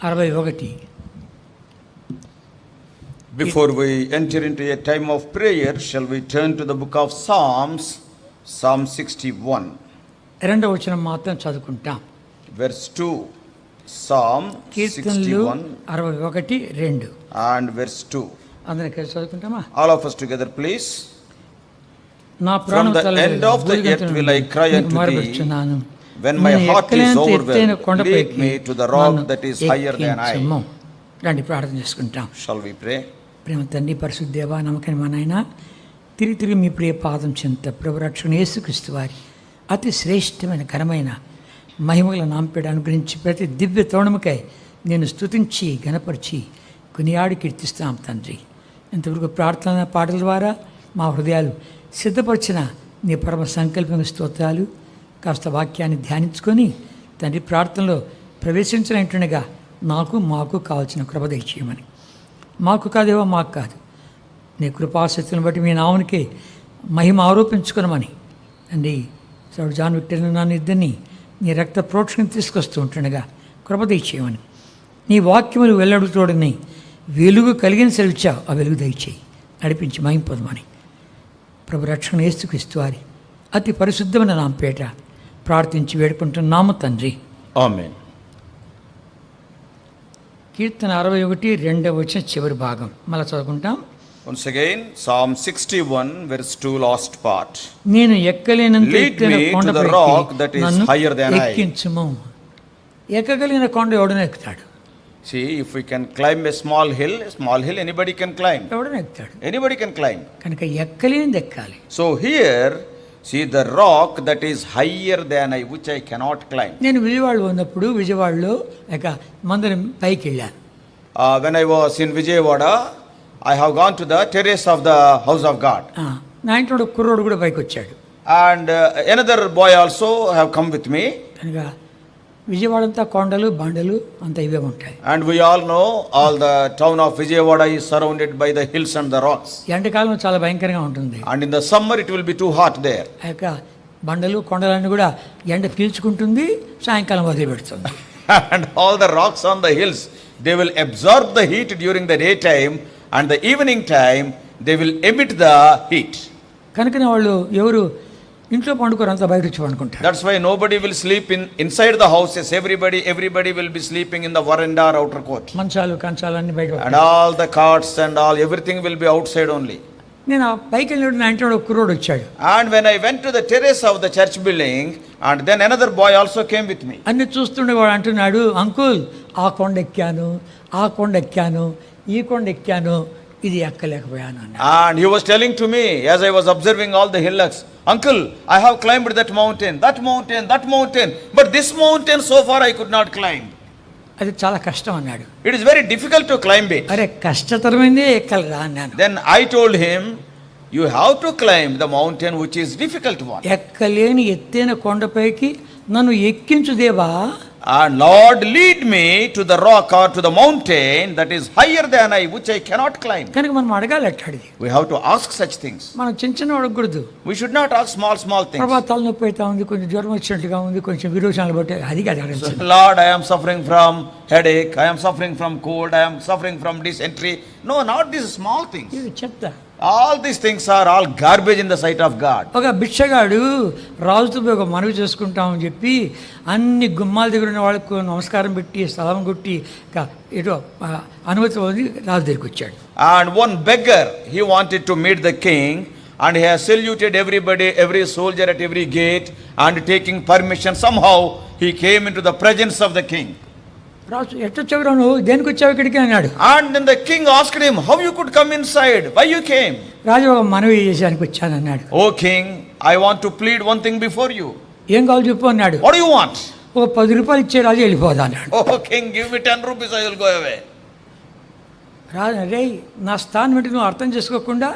61. Before we enter into a time of prayer, shall we turn to the book of Psalms, Psalm 61. రెండవ వచనం మాత్రం చదువుకుంటాం. Verse 2, Psalm 61 61:2 and verse 2. అందరికీ చదువుకుంటామా? All of us together, please. నా From ప్రాణం the end of the earth will I cry unto thee, when my heart is overwhelmed, lead me to the rock that is higher than I. రండి ప్రార్థన చేసుకుంటాం. Shall we pray? ప్రేమ తండ్రి, పరిశుద్ధ దేవా, నమ్మకమైన మా నాయన, తిరిగి మీ ప్రియ పాదం చెంత ప్రభు రక్షణ యేసుక్రీస్తు వారి అతి శ్రేష్టమైన ఘనమైన మహిమల నాంపేట అనుగ్రహించి ప్రతి దివ్య తోణముకై నేను స్తుతించి ఘనపరిచి కొనియాడి కీర్తిస్తాం తండ్రి. ఇంతవరకు ప్రార్థన పాటల ద్వారా మా హృదయాలు సిద్ధపరిచిన నీ పరమ సంకల్పమైన స్తోత్రాలు. కాస్త వాక్యాన్ని ధ్యానించుకొని తండ్రి ప్రార్థనలో ప్రవేశించినట్టుగా మాకు కావాల్సిన కృప దయచేయమని. మాకు కాదేవో మాకు కాదు, నీ కృపాశక్తులను బట్టి మీ నామునికే మహిమ ఆరోపించుకునమని అండి. సౌడు జాన్ విక్టర్ని నన్ను ఇద్దరిని నీ రక్త ప్రోక్షణ తీసుకొస్తూ ఉంటుండగా కృప దయచేయమని. నీ వాక్యములు వెల్లడుతోడని వెలుగు కలిగిన సెలవిచ్చావు, ఆ వెలుగు దయచేయి నడిపించి మహిమ పొందమని ప్రభు రక్షణ యేసుక్రీస్తు వారి అతి పరిశుద్ధమైన నామపేట ప్రార్థించి వేడుకుంటున్నాము తండ్రి, ఆమేన్. కీర్తన 61:2 చివరి భాగం మళ్ళీ చదువుకుంటాం. Once again, Psalm 61 verse 2, last part. నేను ఎక్కలేనంత ఎత్తైన కొండపైకి నన్ను ఎక్కించుము. ఎక్కగలిగిన కొండ ఎవడనే ఎక్కుతాడు. See, if we can climb a small hill, anybody can climb. ఎవడనే ఎక్కుతాడు. Anybody can climb. కనుక ఎక్కలేనిది ఎక్కాలి. So here, see the rock that is higher than I, which I cannot climb. నేను విజయవాడలో ఉన్నప్పుడు విజయవాడలో మందిరం పైకి వెళ్ళాను. When I was in Vijayawada, I have gone to the terrace of the house of God. నా ఇంట్లో కుర్రోడు కూడా పైకి వచ్చాడు. And another boy also have come with me. కనుక విజయవాడ అంతా కొండలు బండలు అంతా ఇవే ఉంటాయి. And we all know all the town of Vijayawada is surrounded by the hills and the rocks. ఎండాకాలం చాలా భయంకరంగా ఉంటుంది. And in the summer it will be too hot there. బండలు కొండలన్నీ కూడా ఎండ పీల్చుకుంటుంది, సాయంకాలం వదిలిపెడుతుంది. And all the rocks on the hills, they will absorb the heat during the daytime, and the evening time they will emit the heat. కనుకనే వాళ్ళు ఎవరు ఇంట్లో పండుకోరు, అంతా బయట వచ్చి పండుకుంటారు. That's why nobody will sleep inside the houses. Everybody will be sleeping in the veranda or outer court. మంచాలు కంచాలు అన్ని బయట, and all the carts and all everything will be outside only. నేను పైకి వెళ్ళినప్పుడు నా ఇంట్లో ఒక కుర్రోడు వచ్చాడు. And when I went to the terrace of the church building, and then another boy also came with me. అన్ని చూస్తుండే వాడు అంటున్నాడు, అంకుల్ ఆ కొండ ఎక్కాను, ఆ కొండ ఎక్కాను, ఈ కొండ ఎక్కాను, ఇది ఎక్కలేకపోయాను అన్నాడు. And he was telling to me as I was observing all the hillocks, uncle, I have climbed that mountain, but this mountain so far I could not climb. అది చాలా కష్టం అన్నాడు. It is very difficult to climb it. అరే కష్టతరమైందే ఎక్కలరా అన్నాను. Then I told him, you have to climb the mountain which is difficult one. ఎక్కలేని ఎత్తైన కొండపైకి నన్ను ఎక్కించు దేవా. And Lord, lead me to the rock or to the mountain that is higher than I, which I cannot climb. కనుక మనం అడగాలి అట్లాడిది. We have to ask such things. మనం చిన్న అడగకూడదు. We should not ask small things. ప్రభా తలనొప్పి అవుతా ఉంది, కొంచెం జ్వరం వచ్చినట్టుగా ఉంది, కొంచెం విరోచనాలు బట్టి అది కాదు అడగాలి. Lord, I am suffering from headache, I am suffering from cold, I am suffering from dysentery. No, not these small things. ఇది చెప్తా. All these things are all garbage in the sight of God. ఒక బిచ్చగాడు రాజుతో ఒక మనవి చేసుకుంటామని చెప్పి అన్ని గుమ్మాల దగ్గర ఉన్న వాళ్ళకు నమస్కారం పెట్టి స్థలం కొట్టి ఏదో అనుమతి పొంది రాజు దగ్గరికి వచ్చాడు. And one beggar, he wanted to meet the king, and he has saluted everybody, every soldier at every gate, and taking permission. Somehow he came into the presence of the king. రాజు ఎట్టొచ్చావు నువ్వు, దేనికి వచ్చావు ఇక్కడికి అన్నాడు. And then the king asked him, how you could come inside, why you came? రాజు ఒక మనవి చేసానికి వచ్చాను అన్నాడు. Oh king, I want to plead one thing before you. ఏం కావాలి చెప్పు అన్నాడు. What do you want? ఓ 10 రూపాయలు ఇచ్చే రాజు వెళ్ళిపోదా అన్నాడు. Oh king, give me 10 rupees, I will go away. రాజు రే నా స్థానం ఏంటి నువ్వు అర్థం చేసుకోకుండా,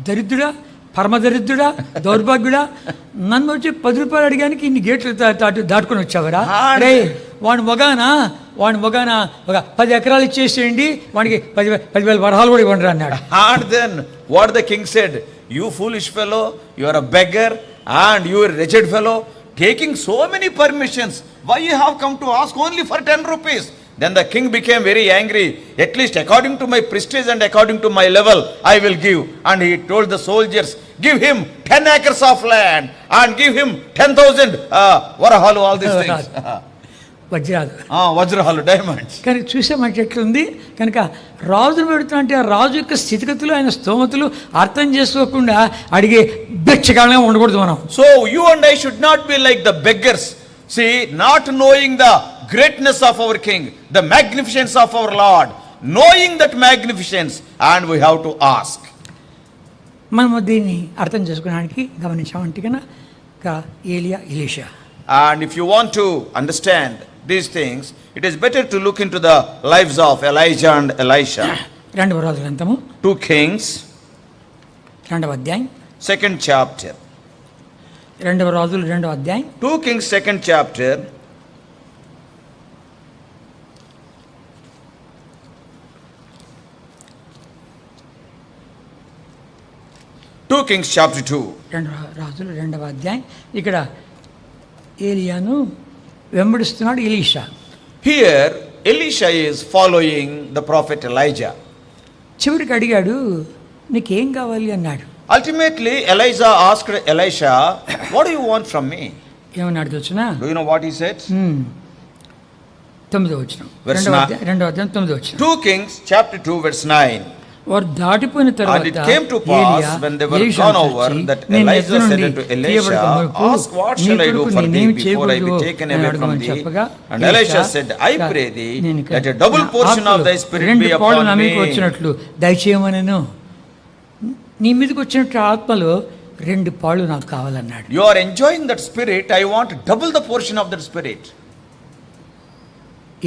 దరిద్రుడా, పరమదరిద్రుడా, దౌర్భాగ్యుడా, నన్ను వచ్చి 10 రూపాయలు అడిగానికి ఇన్ని గేట్లు దాటుకొని వచ్చావరా. రే వాడి మొగానా ఒక 10 ఎకరాలు ఇచ్చేసేయండి, వాడికి 10,000 వరహాలు కూడా ఇవ్వండి అన్నాడు. And then what the king said, you foolish fellow, you are a beggar and you are a wretched fellow, taking so many permissions, why you have come to ask only for 10 rupees? Then the king became very angry. At least according to my prestige and according to my level, I will give. And he told the soldiers, give him 10 acres of land and give him 10,000 varahalu, all these things. వజ్రాలు, వజ్రహాలు, diamonds. కనుక చూసామంటే ఎట్లుంది. కనుక రాజును పెడుతున్నా అంటే ఆ రాజు యొక్క స్థితిగతులు, ఆయన స్తోమతులు అర్థం చేసుకోకుండా అడిగే బెచ్చగానే ఉండకూడదు మనం. So you and I should not be like the beggars. See, not knowing the greatness of our king, the magnificence of our Lord, knowing that magnificence, and we have to ask. మనం దీన్ని అర్థం చేసుకోవడానికి గమనించామంటే కనుక ఏలియా, Elisha. And if you want to understand these things, it is better to look into the lives of Elijah and Elisha. 2వ రాజుల గ్రంథము 2 Kings, 2వ అధ్యాయం, 2nd chapter. 2వ రాజులు 2వ అధ్యాయం, 2 Kings 2nd chapter. 2 Kings chapter 2. 2వ రాజులు 2వ అధ్యాయం. ఇక్కడ ఏలియాను వెంబడిస్తున్నాడు Elisha. Here Elisha is following the prophet Elijah. చివరికి అడిగాడు, నీకేం కావాలి అన్నాడు. Ultimately Elijah asked Elisha, what do you want from me? ఏమన్నాడు తెలుసునా? Do you know what he said? 9వ వచనం, Verse 2వ అధ్యాయం 9వ వచనం. 2 Kings chapter 2 verse 9. వారు దాటిపోయిన And తర్వాత it came to pass when they were gone over that Elijah said unto Elisha, ask what shall I do for thee before I be taken away from thee? And Elisha said, I pray thee, let a double portion of thy spirit be upon me. వచ్చినట్లు దయచేయమనెను. నీ మీదకి వచ్చినట్టు ఆత్మలో 2 పాళ్ళు నాకు కావాలన్నాడు. You are enjoying that spirit, I want double the portion of that spirit.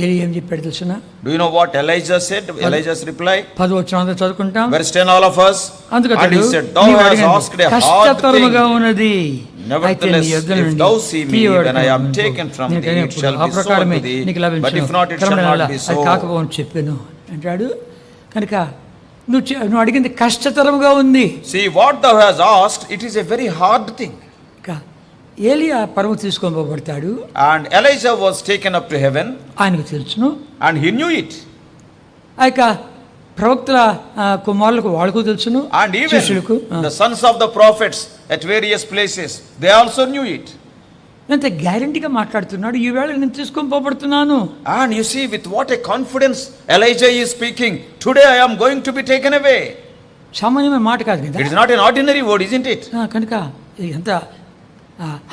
ఏలియా ఏం చెప్పాడు తెలుసునా? Do you know what Elijah said? Elijah's reply? 10వ వచనం చదువుకుంటాం. Verse 10 all of us. And he said, thou hast asked a hard కష్టతరముగా thing. ఉన్నది. Nevertheless, if thou see me when I am taken from thee, it shall be so to thee, but if not, it shall not be so. అది కాకపోని చెప్పాను అంటాడు. కనుక నువ్వు అడిగింది కష్టతరముగా ఉంది. See, what thou hast asked, it is a very hard thing. ఏలియా పరము తీసుకొని పోబడతాడు. And Elijah was taken up to heaven. ఆయనకు తెలుసును. And he knew it. ఆ యొక్క ప్రవక్తల కుమారులకు వాళ్ళకు తెలుసును. And even the sons of the prophets at various places, they also knew it. ఎంత గ్యారెంటీగా మాట్లాడుతున్నాడు, ఈవేళ నేను తీసుకొని పోబడుతున్నాను. And you see with what a confidence Elijah is speaking, today I am going to be taken away. సామాన్యమైన మాట కాదు కదా. It is not an ordinary word, isn't it? కనుక ఎంత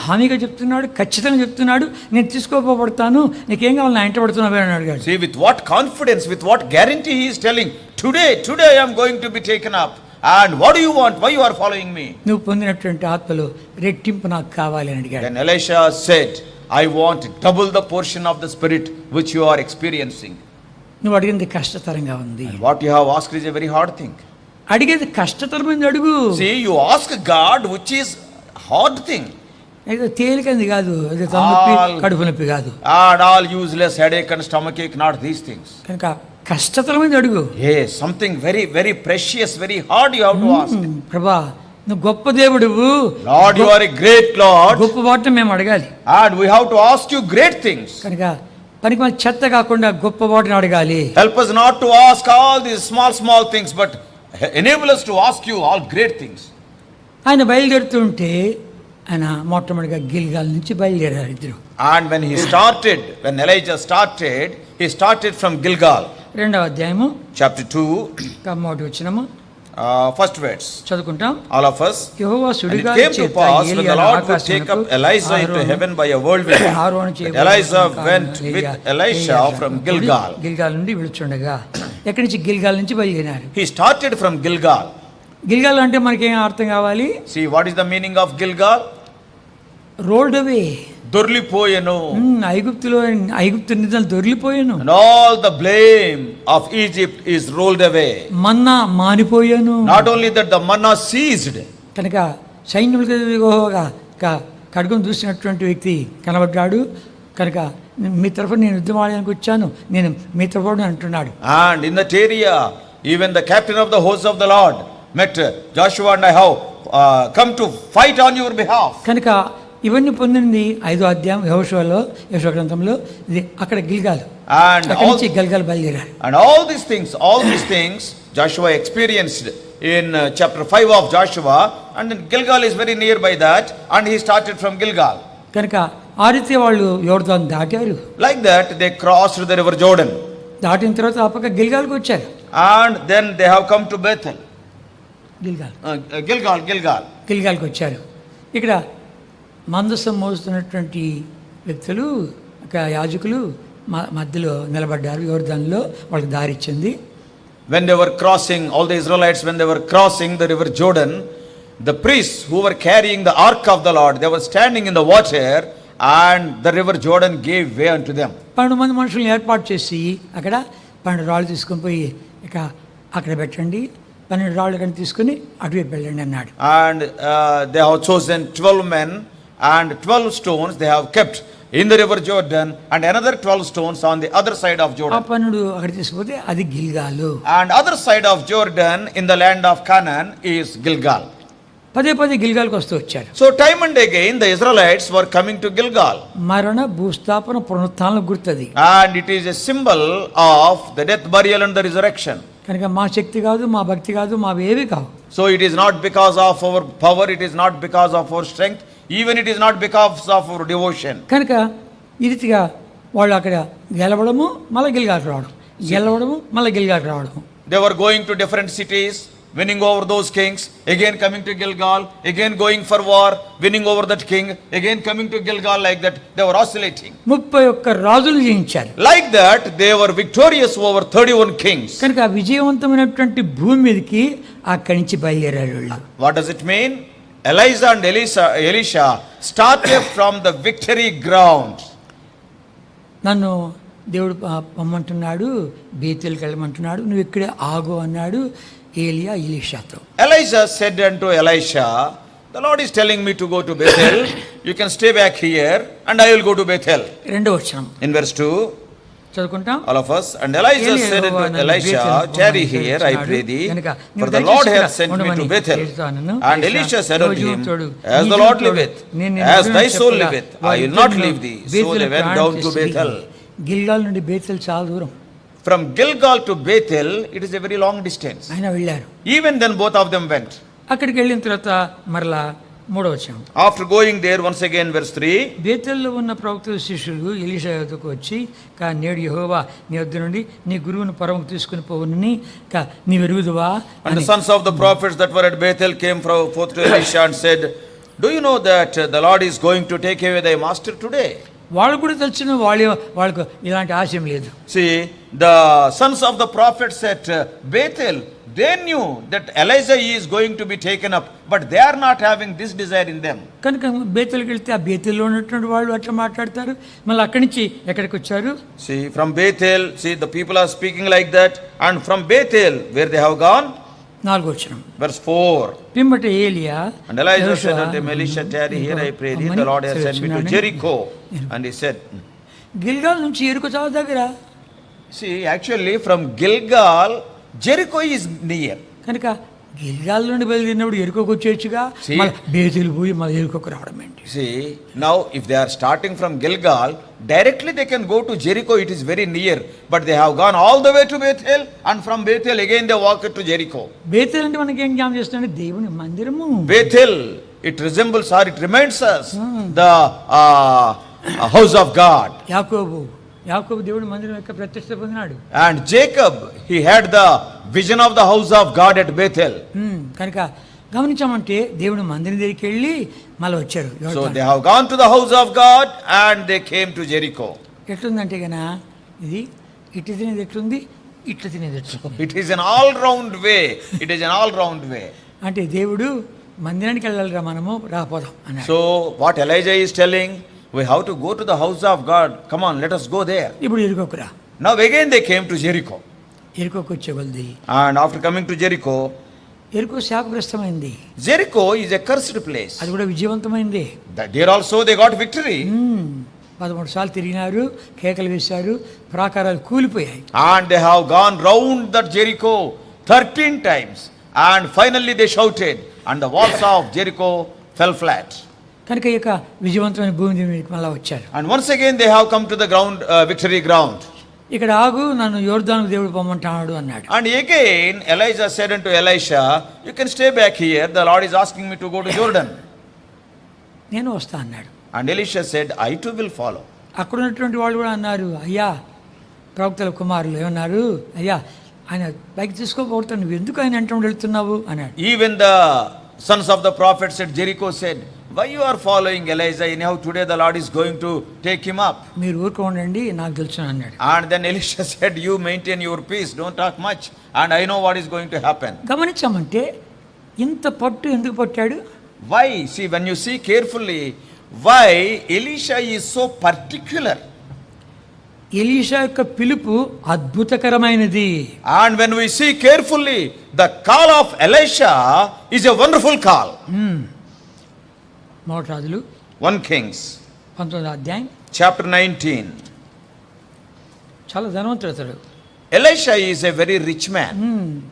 హామీగా చెప్తున్నాడు, ఖచ్చితంగా చెప్తున్నాడు, నేను తీసుకోపోబడతాను, నీకేం కావాలి నా ఇంట పడుతున్నావే అని అడిగాడు. See with what confidence, with what guarantee he is telling, today I am going to be taken up. And what do you want? Why you are following me? నువ్వు పొందినటువంటి ఆత్మలో రెట్టింపు నాకు కావాలి అని అడిగాడు. Then Elisha said, I want double the portion of the spirit which you are experiencing. నువ్వు అడిగింది కష్టతరంగా ఉంది. And what you have asked is a very hard thing. అడిగేది కష్టతరమైంది అడుగు. See, you ask God which is hard thing. అయితే తేలికైంది కాదు, అది తలనొప్పి కడుపు నొప్పి కాదు. And all useless headache and stomach ache, not these things. కనుక కష్టతరమైంది అడుగు. Yes, something very very precious, very hard you have to ask. ప్రభా నువ్వు గొప్ప దేవుడువు. Lord, you are a great Lord. గొప్ప వాటిని మేము అడగాలి. And we have to ask you great things. కనుక పనికి మన చెత్త కాకుండా గొప్ప వాటిని అడగాలి. Help us not to ask all these small things, but enable us to ask you all great things. ఆయన బయలుదేరుతుంటే ఆయన మొట్టమొదటిగా గిల్గాల్ నుంచి బయలుదేరారు ఇద్దరు. And when Elijah started from Gilgal. 2వ అధ్యాయము chapter 2 మొదటి వచనము first verse. చదువుకుంటాం. All of us. Jehovah And it Sudigali came to చేత pass when the ఏలియాను Lord would take up ఆకాశమునకు Elijah into heaven by a whirlwind. that Elijah went with Elisha from Gilgal. గిల్గాల్ నుండి విడుచుండగా ఎక్కడి నుంచి గిల్గాల్ నుంచి బయలుదేరారు. He started from Gilgal. గిల్గాల్ అంటే మనకేం అర్థం కావాలి? See, what is the meaning of Gilgal? Rolled away. దొర్లిపోయెను. ఐగుప్తు నిధులు దొర్లిపోయాను. And all the blame of Egypt is rolled away. Manna మానిపోయాను. Not only that, the manna ceased. కనుక సైన్యములకు ఖడ్గం దూసినటువంటి వ్యక్తి కనబడ్డాడు. కనుక మీ తరఫున నేను యుద్ధం ఆడడానికి వచ్చాను, నేను మీ తరఫున అంటున్నాడు. And in that area, even the captain of the hosts of the Lord met Joshua and I have come to fight on your behalf. కనుక ఇవన్నీ పొందింది 5వ అధ్యాయం యెహోషువ గ్రంథంలో. ఇది అక్కడ గిల్గాల్. And అక్కడి నుంచి గిల్గాల్ బయలుదేరారు. and all these things Joshua experienced in chapter 5 of Joshua, and then Gilgal is very nearby that, and he started from Gilgal. కనుక ఆ రీతి వాళ్ళు యోర్దాను దాటారు. Like that they crossed the river Jordan, దాటిన తర్వాత ఆ పక్క గిల్గాల్కి వచ్చారు. and then they have come to Bethel. గిల్గాల్ గిల్గాల్కి వచ్చారు. ఇక్కడ మందసం మోస్తున్నటువంటి వ్యక్తులు యాజకులు మధ్యలో నిలబడ్డారు. యోర్దానులో వాళ్ళకి దారి ఇచ్చింది. When they were crossing, all the Israelites, when they were crossing the river Jordan, the priests who were carrying the ark of the Lord, they were standing in the water, and the river Jordan gave way unto them. 12 మంది మనుషులను ఏర్పాటు చేసి అక్కడ 12 రాళ్ళు తీసుకొని పోయి ఇక అక్కడ పెట్టండి, 12 రాళ్ళు కానీ తీసుకుని అటువైపు వెళ్ళండి అన్నాడు. And they have chosen 12 men, and 12 stones they have kept in the river Jordan, and another 12 stones on the other side of Jordan. ఆ 12 అక్కడ తీసుకుపోతే అది గిల్గాలు. And other side of Jordan in the land of Canaan is Gilgal. పదే గిల్గాల్కి వస్తూ వచ్చారు. So time and again the Israelites were coming to Gilgal. మరణ భూస్థాపన పునరుత్థానం గుర్తది. And it is a symbol of the death, burial and the resurrection. కనుక మా శక్తి కాదు, మా భక్తి కాదు, మావేవి కావు. So it is not because of our power, it is not because of our strength, even it is not because of our devotion. కనుక ఈ రీతిగా వాళ్ళు అక్కడ గెలవడము మళ్ళీ గిల్గాల్కి రావడం, గెలవడము మళ్ళీ గిల్గాల్కి రావడం. They were going to different cities, winning over those kings, again coming to Gilgal, again going for war, winning over that king, again coming to Gilgal. Like that they were oscillating. 31 రాజులు జయించారు. Like that they were victorious over 31 kings. కనుక విజయవంతమైనటువంటి భూమి మీదకి అక్కడి నుంచి బయలుదేరారు. What does it mean? Elijah and Elisha started from the victory ground. నన్ను దేవుడు పొమ్మంటున్నాడు, బేతేలుకి వెళ్ళమంటున్నాడు, నువ్వు ఇక్కడే ఆగు అన్నాడు ఎలీషాతో. Elijah said unto Elisha, the Lord is telling me to go to Bethel. You can stay back here and I will go to Bethel. రెండో వచనం In verse 2 చదువుకుంటాం. all of us. And Elijah said unto Elisha, tarry here, I pray thee, for the Lord hath sent me to Bethel. And Elisha said unto him, as the Lord liveth, as thy soul liveth, I will not leave thee. So they went down to Bethel. గిల్గాల్ నుండి Bethel చాలా దూరం. From Gilgal to Bethel, it is a very long distance. ఆయన వెళ్ళారు. Even then both of them went. అక్కడికి వెళ్ళిన తర్వాత మరలా మూడో వచనం. After going there once again, verse 3. బేతెల్లో ఉన్న ప్రవక్త శిష్యులు ఎలీషా యొద్దకు వచ్చి, నేడు యెహోవా నీ వద్ద నుండి నీ గురువును పరముకు తీసుకుని పోవునని నీవు ఎరుగుదువా? And the sons of the prophets that were at Bethel came forth to Elisha and said, do you know that the Lord is going to take away thy master today? వాళ్ళు కూడా తెలిసిన వాళ్ళకు ఇలాంటి ఆశయం లేదు. See, the sons of the prophets at Bethel, they knew that Elijah is going to be taken up, but they are not having this desire in them. కనుక బేతెల్కి వెళ్తే ఆ బేతెల్లో ఉన్నటువంటి వాళ్ళు అట్లా మాట్లాడతారు. మళ్ళీ అక్కడి నుంచి ఎక్కడికి వచ్చారు? See, from Bethel, see the people are speaking like that, and from Bethel where they have gone? నాలుగో వచనం. Verse 4. పిమ్మట ఏలియా, and Elijah said unto him, Elisha, tarry here, I pray thee, the Lord has sent me to Jericho. And he said, గిల్గాల్ నుంచి ఎరుకో చాలా దగ్గర. see, actually from Gilgal, Jericho is near. కనుక గిల్గాల్ నుండి బయలుదేరినప్పుడు ఎరుకోకు వచ్చేయచ్చుగా, బేతేలు పోయి మళ్ళీ ఎరుకోకు రావడం ఏంటి? See, now if they are starting from Gilgal, directly they can go to Jericho, it is very near, but they have gone all the way to Bethel, and from Bethel again they walk to Jericho. బేతేలు అంటే మనకి ఏం జ్ఞాపకం చేస్తుంది? దేవుని మందిరము. Bethel, it resembles or it reminds us the house of God. యాకోబు దేవుని మందిరం యొక్క ప్రతిష్ఠ పొందినాడు. And Jacob, he had the vision of the house of God at Bethel. కనుక గమనించామంటే దేవుని మందిరం దగ్గరికి వెళ్ళి మళ్ళీ వచ్చారు. So they have gone to the house of God and they came to Jericho. ఎట్లుందంటే గనా ఇది ఇట్లా తినేది ఎట్లుంది, ఇట్లా తినేది ఎట్లుంది. It is an all round way. It is an all round way. అంటే దేవుడు మందిరానికి వెళ్ళాలిరా మనము రాపోదాం అన్నాడు. So what Elijah is telling, we have to go to the house of God. Come on, let us go there. ఇప్పుడు ఎరుకోకురా. Now again they came to Jericho. ఎరుకోకు వచ్చే కొలది. And after coming to Jericho, ఎరుకో శాపగ్రస్తమైంది. Jericho is a cursed place. అది కూడా విజయవంతమైంది. There also they got victory. 13 సార్లు తిరిగినారు, కేకలు వేశారు, ప్రాకారాలు కూలిపోయాయి. And they have gone round that Jericho 13 times. And finally they shouted, and the walls of Jericho fell flat. కనుక ఈ యొక్క విజయవంతమైన భూమి మీదకి మళ్ళా వచ్చారు. And once again they have come to the ground, victory ground. ఇక్కడ ఆగు, నన్ను యోర్దానుకు దేవుడు పొమ్మంటాడు అన్నాడు. And again Elijah said unto Elisha, you can stay back here, the Lord is asking me to go to Jordan. నేను వస్తా అన్నాడు. And Elisha said, I too will follow. అక్కడ ఉన్నటువంటి వాళ్ళు కూడా అన్నారు, అయ్యా ప్రవక్తల కుమారులు ఏమన్నారు, అయ్యా ఆయన పైకి తీసుకోబోతాను, నువ్వు ఎందుకు ఆయన వెంట వెళ్తున్నావు అన్నాడు. Even the sons of the prophets at Jericho said, why you are following Elijah, anyhow today the Lord is going to take him up. మీరు ఊరుకోండి, నాకు తెలుసు అన్నాడు. And then Elisha said, you maintain your peace, don't talk much, and I know what is going to happen. గమనించామంటే ఇంత పట్టు ఎందుకు పట్టాడు? Why? See, when you see carefully, why Elisha is so particular. Elisha యొక్క పిలుపు అద్భుతకరమైనది. And when we see carefully, the call of Elisha is a wonderful call. మొదటి రాజులు 1 Kings 19వ అధ్యాయం chapter 19. చాలా ధనవంతుడు అతడు. Elisha is a very rich man.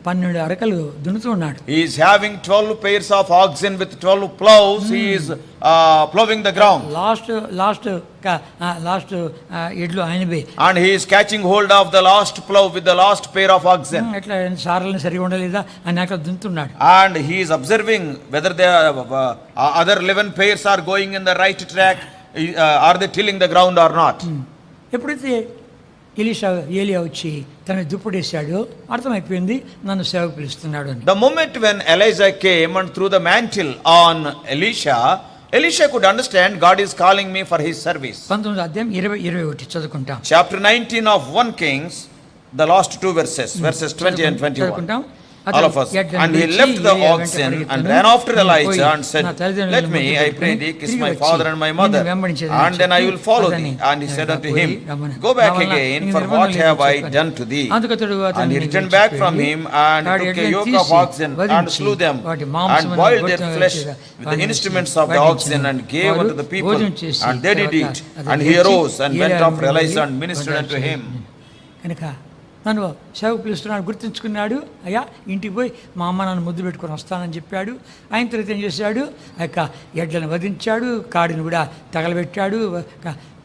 12 అరకలు దున్నుతూ ఉన్నాడు. He is having 12 pairs of oxen with 12 plows. He is plowing the ground. Last ఎడ్లు ఆయనవే. And he is catching hold of the last plow with the last pair of oxen. ఎట్లా సారలను సరిగా ఉండలేదా అని అక్కడ దున్నుతున్నాడు. And he is observing whether the other 11 pairs are going in the right track, are they tilling the ground or not. ఎప్పుడైతే ఏలియా వచ్చి తన దుప్పటేశాడు, అర్థమైపోయింది నన్ను సేవకు పిలుస్తున్నాడు అని. The moment when Elijah came and threw the mantle on Elisha could understand God is calling me for his service. 19వ అధ్యాయం 20-21 చదువుకుంటాం. Chapter 19 of 1 Kings, the last two verses 20 and 21. All of us. And he left the oxen and ran after Elijah and said, let me, I pray thee, kiss my father and my mother, and then I will follow thee. And he said unto him, go back again, for what have I done to thee? And he returned back from him and took a yoke of oxen and slew them and boiled their flesh with the instruments of the oxen and gave unto the people, and they did eat. And he arose and went after Elijah and ministered unto him. నన్ను సేవకు పిలుస్తున్నాడు, గుర్తుంచుకున్నాడు. అయ్యా ఇంటికి పోయి మా అమ్మ నన్ను ముద్దు పెట్టుకొని వస్తానని చెప్పాడు. ఆయన తర్వాత ఏం చేశాడు, ఆ యొక్క ఎడ్లను వధించాడు, కాడిని కూడా తగలబెట్టాడు,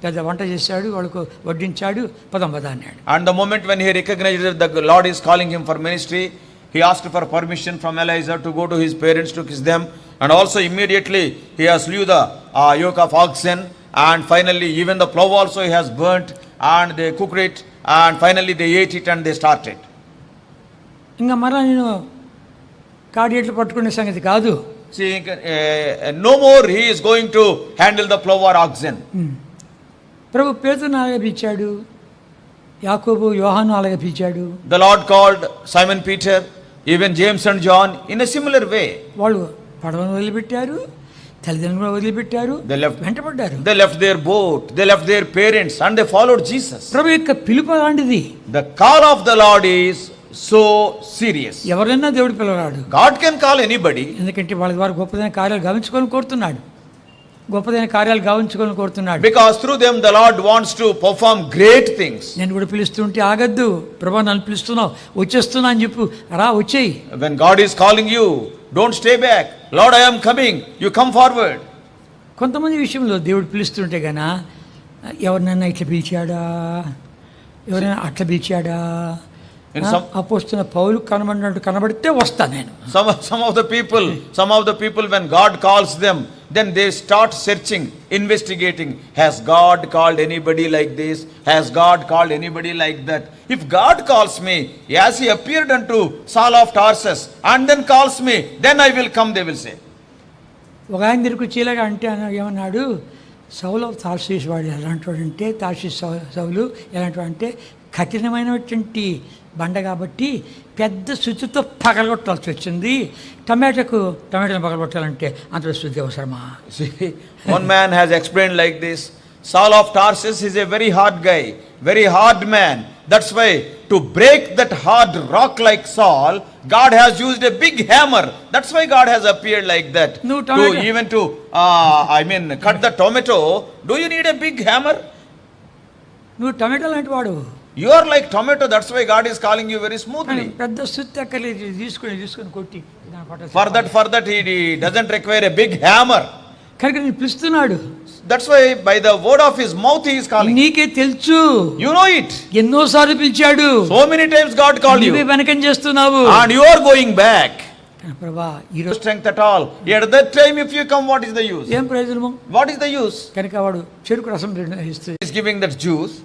పెద్ద వంట చేశాడు, వాళ్ళకు వడ్డించాడు, పదం అన్నాడు. And the moment when he recognized that the Lord is calling him for ministry, he asked for permission from Elijah to go to his parents to kiss them, and also immediately he has slew the yoke of oxen, and finally even the plow also he has burnt, and they cooked it, and finally they ate it and they started. ఇంకా మరలా నేను కాడి ఎడ్లు పట్టుకునే సంగతి కాదు. See, no more he is going to handle the plow or oxen. ప్రభు పేతురును అలాగే పిలిచాడు, యాకోబు యోహాను అలాగే పిలిచాడు. The Lord called Simon Peter, even James and John in a similar way. వాళ్ళు పడవను వదిలిపెట్టారు, తల్లిదండ్రులు వదిలిపెట్టారు, వెంటపడ్డారు. They left their boat, they left their parents, and they followed Jesus. ప్రభు యొక్క పిలుపు అలాంటిది. The call of the Lord is so serious. ఎవరైనా దేవుడు పిలవరాడు. God can call anybody. ఎందుకంటే వాళ్ళ ద్వారా గొప్పదైన కార్యాలు గావించుకొని కోరుతున్నాడు, గొప్పదైన కార్యాలు గావించుకొని కోరుతున్నాడు. Because through them the Lord wants to perform great things. నేను కూడా పిలుస్తుంటే ఆగద్దు, ప్రభు నన్ను పిలుస్తున్నావు, వచ్చేస్తున్నా అని చెప్పు, రా వచ్చేయి. When God is calling you, don't stay back. Lord, I am coming, you come forward. కొంతమంది విషయంలో దేవుడు పిలుస్తుంటే గానా ఎవరినైనా ఇట్లా పిలిచాడా, ఎవరైనా అట్లా పిలిచాడా, అపోస్తున్న పౌలు కనబడితే వస్తా నేను. Some of the people when God calls them, then they start searching, investigating. Has God called anybody like this? Has God called anybody like that? If God calls me, as he appeared unto Saul of Tarsus, and then calls me, then I will come, they will say. ఒక ఆయన దగ్గరకు చీలగా అంటే ఏమన్నాడు, సౌలు of తార్షీష్ వాడు ఎలాంటి వాడు అంటే, తార్షీష్ సౌలు ఎలాంటి వాడు అంటే కఠినమైనటువంటి బండ కాబట్టి పెద్ద శుద్ధితో పగలగొట్టాల్సి వచ్చింది. టమాటాను పగలగొట్టాలంటే అంత శుద్ధి అవసరమా? One man has explained like this, Saul of Tarsus is a very hard guy, very hard man. That's why to break that hard rock like Saul, God has used a big hammer. That's why God has appeared like that. Cut the tomato, do you need a big hammer? నువ్వు tomato లాంటి వాడు. You are like tomato, that's why God is calling you very smoothly. పెద్ద సుత్తి తీసుకొని కొట్టి. For that he doesn't require a big hammer. కనుక నేను పిలుస్తున్నాడు. That's why by the word of his mouth he is calling. నీకే తెలుసు, You know it. ఎన్నోసార్లు పిలిచాడు, So many times God called నీవే you. వెనకం చేస్తున్నావు. And you are going back. ప్రభా No ఈరోజు strength at all. Yet at that time if you come, what is the use? ఏం ప్రయోజనము? What is the use? కనుక వాడు చెరుకు రసం ఇస్తూ He is giving that juice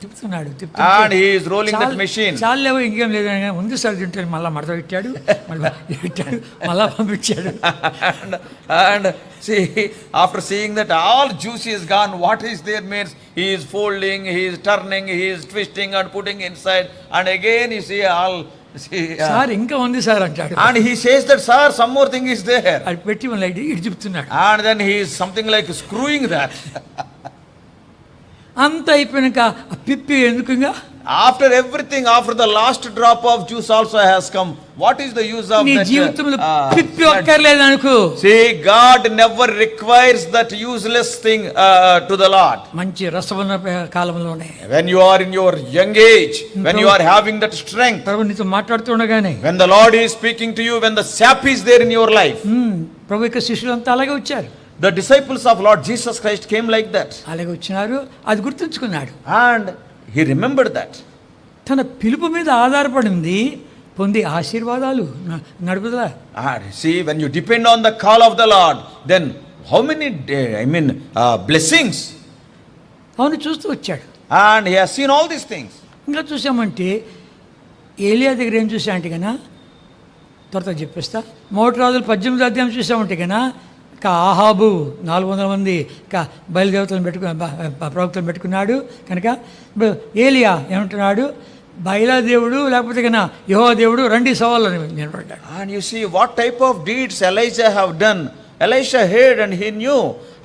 తిప్పుతున్నాడు, and he is rolling that machine. చాలేవో ఇంకేం లేదు అని ముందు సార్ తింటాడు, మళ్ళీ మడత పెట్టాడు, మళ్ళీ పెట్టాడు, మళ్ళా పంపించాడు. and see, after seeing that all juice is gone, what is there means he is folding, he is turning, he is twisting and putting inside, and again you see all. See, sir ఇంకా ఉంది sir అంటాడు. and he says that, sir, some more thing is there. అది పెట్టి మళ్ళీ ఇటు చెప్తున్నాడు. And then he is something like screwing that. అంత అయిపోయినాక ఆ పిప్పి ఎందుకుగా? After everything, after the last drop of juice also has come, what is the use of నీ that? జీవితంలో పిప్పి ఒక్కర్లేదు అనుకో. See, God never requires that useless thing to the Lord. మంచి రసవన్న కాలంలోనే When you are in your young age, when you are having that strength, ప్రభు నీతో మాట్లాడుతుండగానే, when the Lord is speaking to you, when the sap is there in your life. ప్రభు యొక్క శిష్యులంతా అలాగే వచ్చారు. The disciples of Lord Jesus Christ came like that. అలాగే వచ్చినారు, అది గుర్తుంచుకున్నాడు. And he remembered that. తన పిలుపు మీద ఆధారపడింది పొంది ఆశీర్వాదాలు నడుపుదల. See, when you depend on the call of the Lord, then how many blessings. అవును, చూస్తూ వచ్చాడు. And he has seen all these things. ఇంకా చూసామంటే ఏలియా దగ్గర ఏం చూసా అంటే కన్నా, త్వరగా చెప్పేస్తా. 1 రాజులు 18వ అధ్యాయం చూసామంటే కన్నా, ఆహాబు 400 మంది బయలుదేవతలను ప్రవక్తలను పెట్టుకున్నాడు. కనుక ఏలియా ఏమంటున్నాడు, బయలా దేవుడు లేకపోతే కన్నా యెహోవా దేవుడు రండి సవాళ్ళని నిలబడ్డాడు. And you see what type of deeds Elijah have done. Elisha heard and he knew.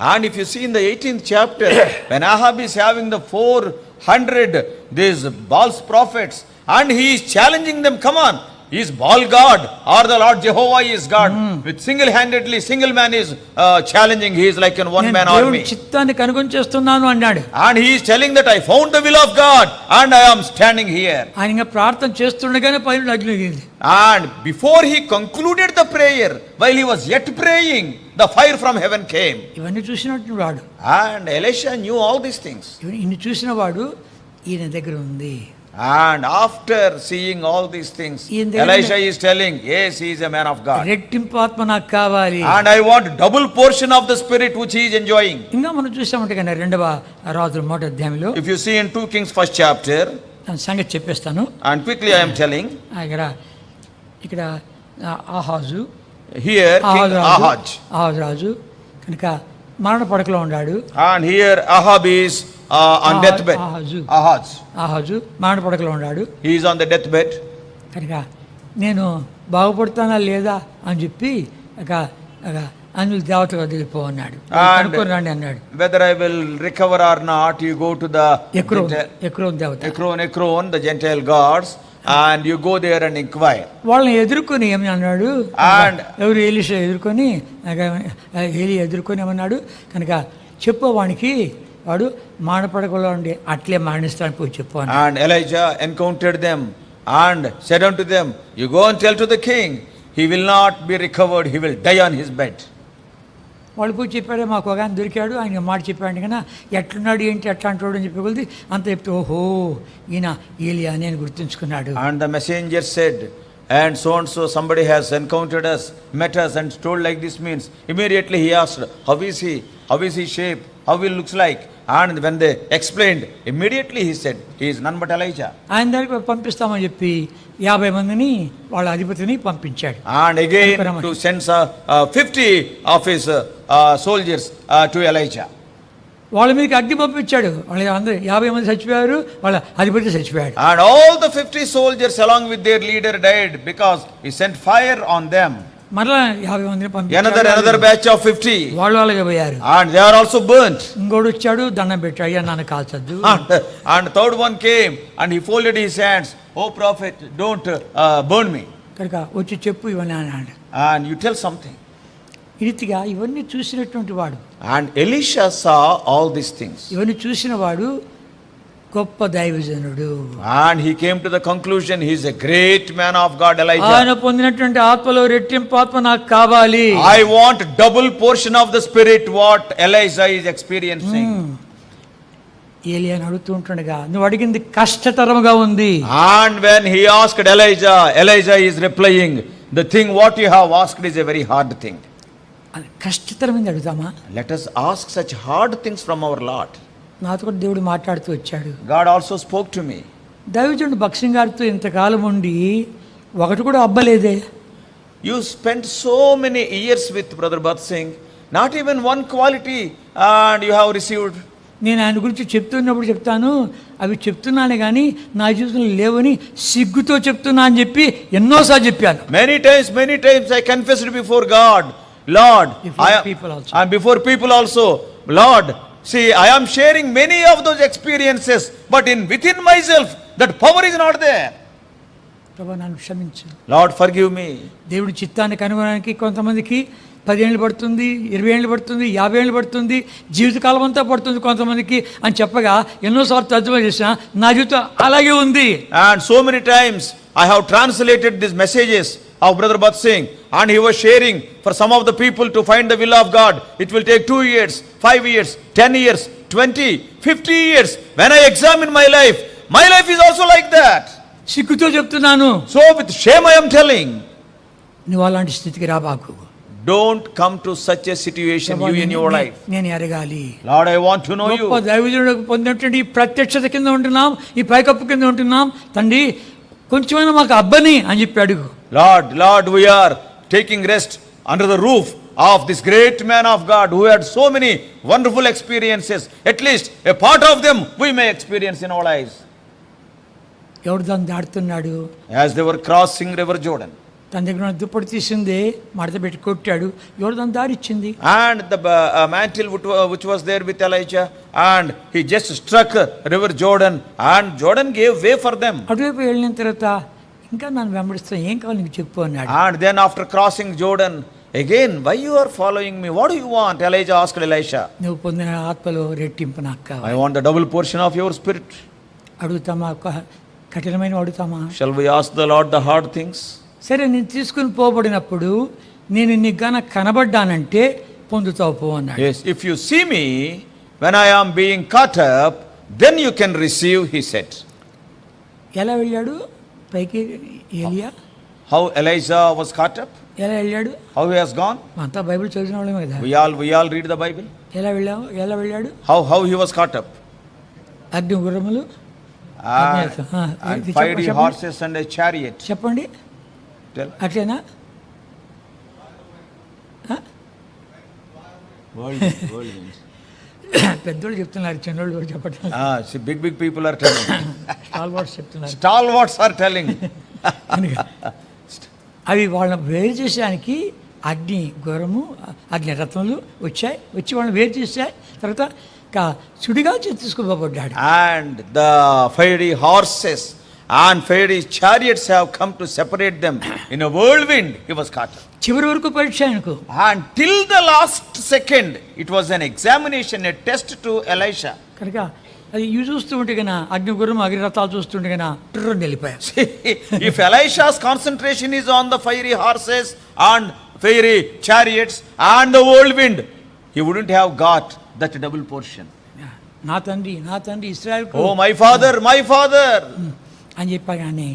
And if you see in the 18th chapter, when Ahab is having the 400 these Baal's prophets, and he is challenging them, come on, is Baal God or the Lord Jehovah is God? With single-handedly, single man is challenging. He is like an one-man army. చిత్తాన్ని కనుగొని చేస్తున్నాను అన్నాడు. And he is telling that I found the will of God and I am standing here. ఆయన ఇంకా ప్రార్థన చేస్తుండగానే పైన అగ్ని దిగింది. And before he concluded the prayer, while he was yet praying, the fire from heaven came. ఇవన్నీ చూసినట్టు వాడు. And Elisha knew all these things. ఇన్ని చూసిన వాడు ఈయన దగ్గర ఉంది. And after seeing all these things, Elisha is telling, yes, he is a man of God. రెట్టింపు ఆత్మ నాకు కావాలి. And I want double portion of the spirit which he is enjoying. ఇంకా మనం చూసామంటే కన్నా 2వ రాజుల 1వ అధ్యాయంలో, If you see in 2 Kings 1st chapter, సంగతి చెప్పేస్తాను. and quickly I am telling, ఇక్కడ ఆహాజు, here King Ahaz. ఆహాజు రాజు కనుక మరణ పడకలో ఉన్నాడు. And here Ahab is on deathbed. Ahaz మరణ పడకలో ఉన్నాడు. He is on the deathbed. కనుక నేను బాగుపడతానా లేదా అని చెప్పి అన్యుల దేవత వదిలిపో అన్నాడు. అనుకోని రండి అన్నాడు. Whether I will recover or not, you go to the ఎక్రోన్ దేవత, Ekron, the Gentile gods, and you go there and inquire. వాళ్ళని ఎదుర్కొని ఏమని అన్నాడు, ఎవరు ఎలీషా ఎదుర్కొని ఏలి ఎదుర్కొని ఏమన్నాడు, కనుక చెప్పవానికి వాడు మానపడకలో ఉండి అట్లే మరణిస్తాను పోయి చెప్పు. And Elijah encountered them and said unto them, you go and tell to the king, he will not be recovered, he will die on his bed. వాళ్ళు పోయి చెప్పాడే, మాకు ఒక ఆయన దొరికాడు, ఆయన మాట చెప్పాడు కన్నా ఎట్లున్నాడు ఏంటి ఎట్లా అంటాడు అని చెప్పి అంత చెప్తే, ఓహో ఈయన ఏలియా నేను గుర్తుంచుకున్నాడు. And the messenger said, and so somebody has encountered us, met us and told like this means. Immediately he asked, how is he shape, how he looks like? And when they explained, immediately he said, he is none but Elijah. ఆయన దగ్గరికి పంపిస్తామని చెప్పి 50 మందిని వాళ్ళ అధిపతిని పంపించాడు. And again to send 50 of his soldiers to Elijah. వాళ్ళ మీదకి అగ్ని పంపించాడు. వాళ్ళు అందరూ 50 మంది చచ్చిపోయారు, వాళ్ళ అధిపతి చచ్చిపోయాడు. And all the 50 soldiers along with their leader died because he sent fire on them. మరలా 50 మందిని పంపించాడు. Another batch of 50. వాళ్ళు అలాగే పోయారు. And they are also burnt. ఇంకోడు వచ్చాడు, దండం పెట్టాడు, అయ్యా నన్ను కాల్చొద్దు. And third one came and he folded his hands, oh prophet, don't burn me. కనుక వచ్చి చెప్పు ఇవన్నీ అన్నాడు. And you tell something. ఈ రీతిగా ఇవన్నీ చూసినటువంటి వాడు. And Elisha saw all these things. ఇవన్నీ చూసిన వాడు గొప్ప దైవజనుడు. And he came to the conclusion he is a great man of God, Elijah. ఆయన పొందినటువంటి ఆత్మలో రెట్టింపు ఆత్మ నాకు కావాలి. I want double portion of the spirit what Elijah is experiencing. ఏలియాని అడుగుతూ ఉంటుండగా నువ్వు అడిగింది కష్టతరముగా ఉంది. And when he asked Elijah, Elijah is replying, the thing what you have asked is a very hard thing. కష్టతరమైంది అడుగుతామా? Let us ask such hard things from our Lord. నాతో కూడా దేవుడు మాట్లాడుతూ వచ్చాడు. God also spoke to me. దైవజనుడు భక్సింగ్ గారితో ఇంతకాలం ఉండి ఒకటి కూడా అబ్బలేదే. You spent so many years with Brother Bhat Singh, not even one quality and you have received. నేను ఆయన గురించి చెప్తున్నప్పుడు చెప్తాను, అవి చెప్తున్నాను కానీ నా జీవితంలో లేవని సిగ్గుతో చెప్తున్నా అని చెప్పి ఎన్నోసార్లు చెప్పాను. Many times I confessed before God, Lord, and before people also, Lord, see, I am sharing many of those experiences, but within myself, that power is not there. ప్రభు నన్ను క్షమించు. Lord, forgive me. దేవుడి చిత్తాన్ని కనుగొనడానికి కొంతమందికి 10 ఏళ్ళు పడుతుంది, 20 ఏళ్ళు పడుతుంది, 50 ఏళ్ళు పడుతుంది, జీవితకాలం అంతా పడుతుంది కొంతమందికి అని చెప్పగా ఎన్నోసార్లు తర్జుమా చేసిన నా జీవితం అలాగే ఉంది. And so many times I have translated these messages of Brother Bhat Singh, and he was sharing for some of the people to find the will of God. It will take 2 years, 5 years, 10 years, 20, 50 years. When I examine my life is also like that. సిగ్గుతో చెప్తున్నాను. So with shame I am telling, నువ్వు అలాంటి స్థితికి రాబాకు. don't come to such a situation you in your life. నేను ఎరగాలి. Lord, I want to know you. గొప్ప దైవజనుడు పొందినటువంటి ఈ ప్రత్యక్షత కింద ఉంటున్నాం, ఈ పైకప్పు కింద ఉంటున్నాం, తండ్రి కొంచెమైనా మాకు అబ్బని అని చెప్పి అడుగు. Lord, we are taking rest under the roof of this great man of God who had so many wonderful experiences. At least a part of them we may experience in our lives. ఎవడు దాన్ని దాడుతున్నాడు? As they were crossing river Jordan, తన దగ్గర దుప్పటి తీసింది మడత పెట్టి కొట్టాడు. ఎవడు దాన్ని దారిచ్చింది? and the mantle which was there with Elijah, and he just struck river Jordan, and Jordan gave way for them. అటువైపు వెళ్ళిన తర్వాత ఇంకా నన్ను వెంబడిస్తా, ఏం కావాలి నీకు చెప్పు అన్నాడు. And then after crossing Jordan again, why you are following me? What do you want? Elijah asked Elisha. నువ్వు పొందిన ఆత్మలో రెట్టింపు నాకు కావాలి. I want the double portion of your spirit. అడుగుతామా? కఠినమైన అడుగుతామా? Shall we ask the Lord the hard things? సరే, నేను తీసుకుని పోబడినప్పుడు నేను నీకు గాన కనబడ్డానంటే పొందుతావు పో అన్నాడు. Yes, if you see me when I am being caught up, then you can receive, he said. ఎలా వెళ్ళాడు పైకి ఏలియా? How Elijah was caught up? ఎలా వెళ్ళాడు? How he has gone? అంతా బైబిల్ చదివిన వాళ్ళమే కదా. We all read the Bible. ఎలా వెళ్ళాడు? How he was caught up? అగ్ని గుర్రములు, and fiery horses and a chariot. చెప్పండి. Tell. అట్లేనా? పెద్దోళ్ళు చెప్తున్నారు, చిన్నోళ్ళు కూడా చెప్పట్లేదు. See, big people are telling. స్టాల్వార్ట్స్ చెప్తున్నారు. Stalwarts are telling. అవి వాళ్ళని వేరు చేసేదానికి అగ్ని గుర్రము, అగ్ని రథములు వచ్చి వాళ్ళని వేరు చేశాయి. తర్వాత సుడిగా తీసుకోబడ్డాడు. And the fiery horses and fiery chariots have come to separate them. In a whirlwind he was caught up. చివరి వరకు పరీక్ష ఆయనకు. And till the last second it was an examination, a test to Elisha. కనుక అది ఇవి చూస్తూ ఉంటే కన్నా అగ్నిగుర్రం అగ్నిరథాలు చూస్తుంటే కన్నా ట్రన్ వెళ్ళిపోయారు. If Elisha's concentration is on the fiery horses and fiery chariots and the whirlwind, he wouldn't have got that double portion. నా తండ్రి ఇశ్రాయేలు, oh my father అని చెప్పగానే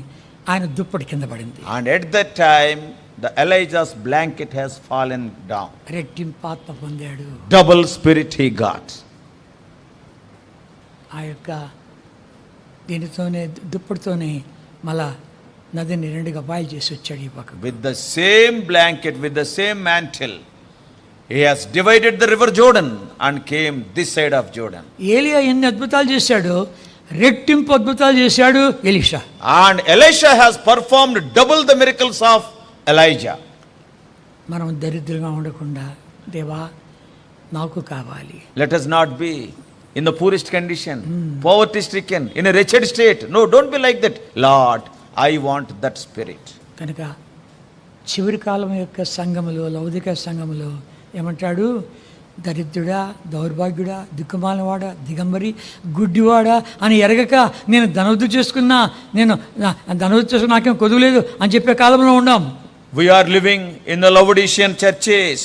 ఆయన దుప్పటి కింద పడింది. And at that time the Elijah's blanket has fallen down. రెట్టింపు ఆత్మ పొందాడు. Double spirit he got. ఆ యొక్క దీనితోనే దుప్పటితోనే మళ్ళా నదిని రెండుగా బాయిల్ చేసి వచ్చాడు ఈ పక్క. With the same blanket, with the same mantle, he has divided the river Jordan and came this side of Jordan. ఏలియా ఎన్ని అద్భుతాలు చేశాడు, రెట్టింపు అద్భుతాలు చేశాడు Elisha. And Elisha has performed double the miracles of Elijah. మనం దరిద్రంగా ఉండకుండా, దేవా నాకు కావాలి. Let us not be in the poorest condition, poverty stricken, in a wretched state. No, don't be like that. Lord, I want that spirit. కనుక చివరి కాలం యొక్క సంఘములో, లౌకిక సంఘములో ఏమంటాడు? దరిద్రుడా, దౌర్భాగ్యుడా, దిక్కుమాలవాడా, దిగంబరి, గుడ్డివాడా అని ఎరగక నేను ధనవృద్ధి చేసుకున్నా, నేను ధనవృద్ధి చేసుకున్నా, నాకేం కొదువులేదు అని చెప్పే కాలంలో ఉన్నాం. We are living in the Laodicean churches.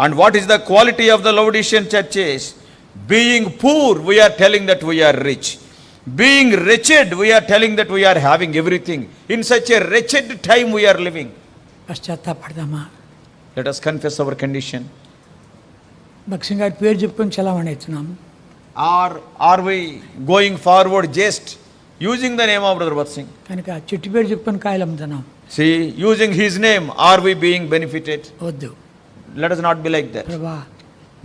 And what is the quality of the Laodicean churches? Being poor, we are telling that we are rich. Being wretched, we are telling that we are having everything. In such a wretched time we are living. పశ్చాత్తాపడదామా? Let us confess our condition. భక్సింగ్ గారి పేరు చెప్పుకొని చలామణి అవుతున్నాం. Are we going forward just using the name of Brother Bhatsing? కనుక చెట్టు పేరు చెప్పుకొని కాయలు అమ్ముతున్నాం. See, using his name, are we being benefited? వద్దు. Let us not be like that. ప్రభా,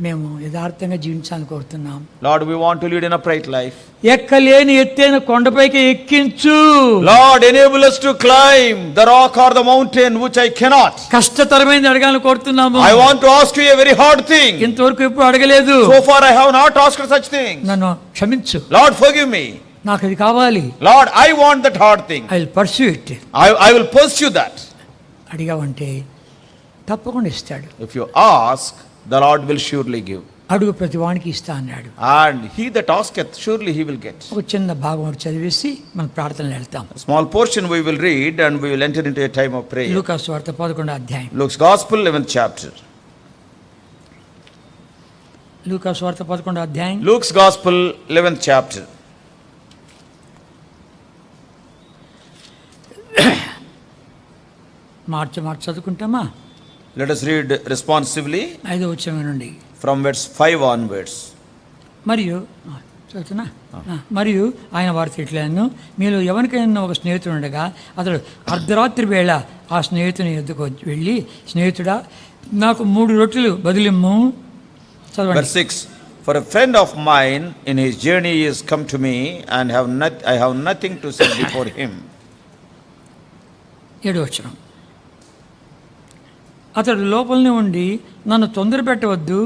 మేము యథార్థంగా జీవించాలని కోరుతున్నాం. Lord, we want to lead an upright life. ఎక్కలేని ఎత్తైన కొండపైకి ఎక్కించు. Lord, enable us to climb the rock or the mountain which I cannot. కష్టతరమైనది అడగాలని కోరుతున్నాము. I want to ask you a very hard thing. ఇంతవరకు ఎప్పుడు అడగలేదు. So far I have not asked such things. నన్ను క్షమించు. Lord, forgive me. నాకు అది కావాలి. Lord, I want that hard thing. I will pursue it. I will pursue that. అడిగావంటే తప్పకుండా ఇస్తాడు. If you ask, the Lord will surely give. అడుగు ప్రతి వానికి ఇస్తా అన్నాడు. And he that asketh, surely he will get. ఒక చిన్న భాగం చదివేసి మన ప్రార్థనలు వెళ్తాం. A small portion we will read and we will enter into a time of prayer. లూకా సువార్త 11వ అధ్యాయం. Luke's Gospel 11th chapter. లూకా సువార్త 11వ అధ్యాయం. Luke's Gospel 11th chapter. మార్చి చదువుకుంటామా? Let us read responsively 5వ వచనం నుండి from verse 5 onwards. మరియు చదువుతున్నా. మరియు ఆయన వారితో ఇట్లను, మీరు ఎవరికైనా ఒక స్నేహితుడు ఉండగా అతడు అర్ధరాత్రి వేళ ఆ స్నేహితుని ఎద్దుకు వెళ్ళి, స్నేహితుడా, నాకు 3 రొట్టెలు బదులిమ్ము. చదవండి. Verse 6. For a friend of mine in his journey is come to me and I have nothing to set before him. 7వ వచనం. అతడు లోపలనే ఉండి, నన్ను తొందర పెట్టవద్దు,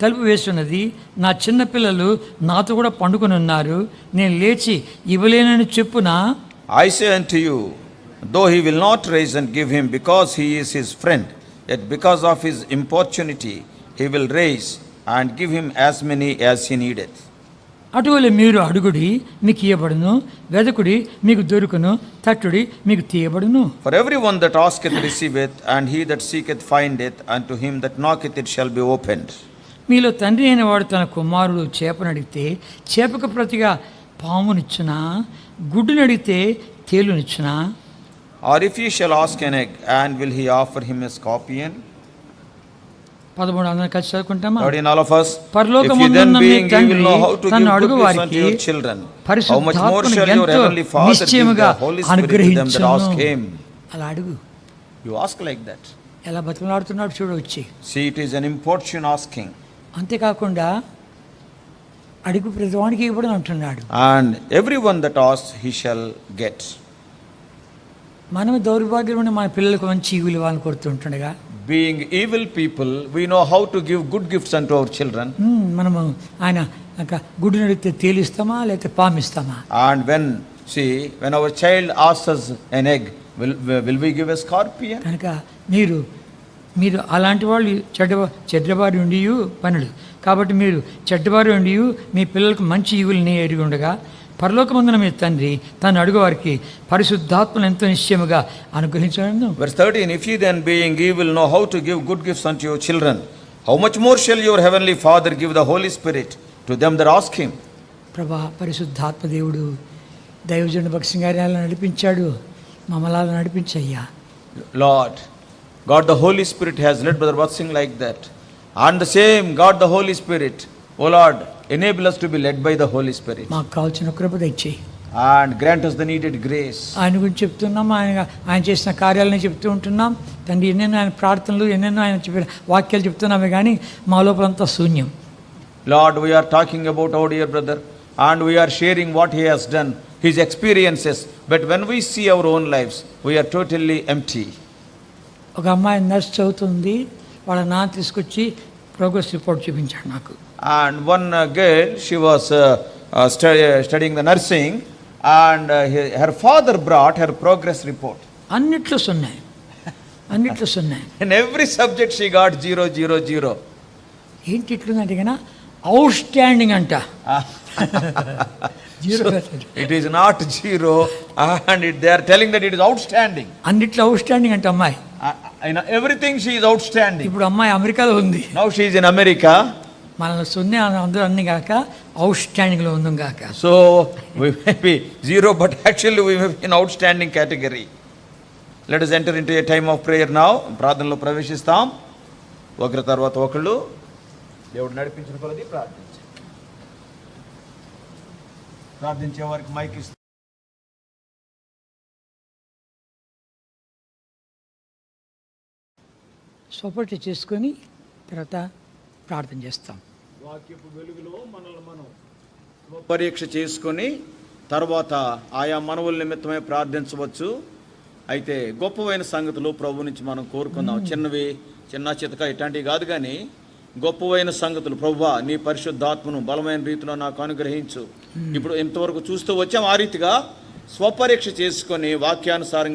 తలుపు వేస్తున్నది, నా చిన్నపిల్లలు నాతో కూడా పండుకొని ఉన్నారు, నేను లేచి ఇవ్వలేనని చెప్పునా? I say unto you, though he will not raise and give him because he is his friend, yet because of his importunity he will raise and give him as many as he needeth. అటువలే మీరు అడుగుడి, మీకు ఇయ్యబడును, వెదకుడి, మీకు దొరుకును, తట్టుడి, మీకు తీయబడును. For everyone that asketh receiveth, and he that seeketh findeth, and to him that knocketh it shall be opened. మీలో తండ్రి అయిన వాడు తన కుమారుడు చేపనడిగితే చేపకు ప్రతిగా పామునిచ్చునా? గుడ్డునడిగితే తేలునిచ్చునా? Or if ye shall ask an egg, and will he offer him a scorpion? 13 అందరం కలిసి చదువుకుంటామా? Lord, in all of us, if you పరలోకమందున్న then me being you will know how to తండ్రి తన give అడుగు good gifts unto వారికి your children, how much more పరిశుద్ధాత్మను shall your ఎంతో heavenly Father give నిశ్చయముగా the Holy Spirit to them that అనుగ్రహించును. ask him? అలా అడుగు. You ask like that. ఎలా బతుకులాడుతున్నాడు చూడు వచ్చి. See, it is an importune asking. అంతేకాకుండా అడుగు ప్రతివానికి ఇవ్వడం అంటున్నాడు. And everyone that asks, he shall get. మనం దౌర్భాగ్యం మన పిల్లలకు మంచి ఈవులు ఇవ్వాలని కోరుతుంటుండగా, Being evil people, we know how to give good gifts unto our children. మనము ఆయన గుడ్డుని అడిగితే తేలిస్తామా లేకపోతే పామిస్తామా? And when our child asks us an egg, will we give a scorpion? కనుక మీరు అలాంటి వాళ్ళు చెడ్డవారి ఉండి పనులు కాబట్టి మీరు చెడ్డవారి ఉండి మీ పిల్లలకు మంచి ఈవుల్ని ఎరిగి ఉండగా, పరలోకమందున మీ తండ్రి తను అడుగు వారికి పరిశుద్ధాత్మను ఎంతో నిశ్చయముగా అనుగ్రహించను. Verse 13, if ye then being evil know how to give good gifts unto your children, how much more shall your heavenly Father give the Holy Spirit to them that ask him? ప్రభా, పరిశుద్ధాత్మ దేవుడు దైవజనుడు భక్సింగ్ గారిని అలా నడిపించాడు, మమ్మల్ని అలా నడిపించయ్యా. Lord, God the Holy Spirit has led Brother Bhatsing like that. And the same God the Holy Spirit, O Lord, enable us to be led by the Holy Spirit. మాకు కావాల్సిన కృప దయచేయి. And grant us the needed grace. ఆయన గురించి చెప్తున్నాం, ఆయన చేసిన కార్యాలని చెప్తూ ఉంటున్నాం. తండ్రి, ఎన్నెన్నో ఆయన ప్రార్థనలు, ఎన్నెన్నో ఆయన చెప్పిన వాక్యాలు చెప్తున్నామే కానీ మా లోపలంతా శూన్యం. Lord, we are talking about our dear brother and we are sharing what he has done, his experiences. But when we see our own lives, we are totally empty. ఒక అమ్మాయి నర్స్ చదువుతుంది, వాళ్ళ నాన్న తీసుకొచ్చి ప్రోగ్రెస్ రిపోర్ట్ చూపించాడు నాకు. And one girl, she was studying the nursing, and her father brought her progress report. అన్నిట్లో సున్నాయి. In every subject she got 0, 0, 0. ఏంటి ఇట్లుందంటే కన్నా అవుట్ స్టాండింగ్ అంట. Zero It is not zero, and they are telling that it is outstanding. అన్నిట్లో out standing అంట అమ్మాయి. In everything she is outstanding. ఇప్పుడు అమ్మాయి అమెరికాలో ఉంది. Now she is in America. మనల్ని సున్నే అందరూ అన్ని కాక అవుట్ స్టాండింగ్లో ఉందాం కాక. So we may be zero, but actually we may be in outstanding category. Let us enter into a time of prayer now. ప్రార్థనలో ప్రవేశిస్తాం. ఒకరి తర్వాత ఒకళ్ళు దేవుడు నడిపించిన కొలది ప్రార్థించే వారికి మైక్ ఇస్తాం. సపోర్ట్ చేసుకొని తర్వాత ప్రార్థన చేస్తాం. వాక్యపు వెలుగులో మనల్ని మనం పరీక్ష చేసుకొని తర్వాత ఆయా మనవుల నిమిత్తమై ప్రార్థించవచ్చు. అయితే గొప్పవైన సంగతులు ప్రభు నుంచి మనం కోరుకుందాం. చిన్నవి చిన్న చితక ఇట్లాంటివి కాదు, కానీ గొప్పవైన సంగతులు ప్రభువా నీ పరిశుద్ధాత్మను బలమైన రీతిలో నాకు అనుగ్రహించు. ఇప్పుడు ఇంతవరకు చూస్తూ వచ్చాం. ఆ రీతిగా స్వపరీక్ష చేసుకొని వాక్యానుసారంగా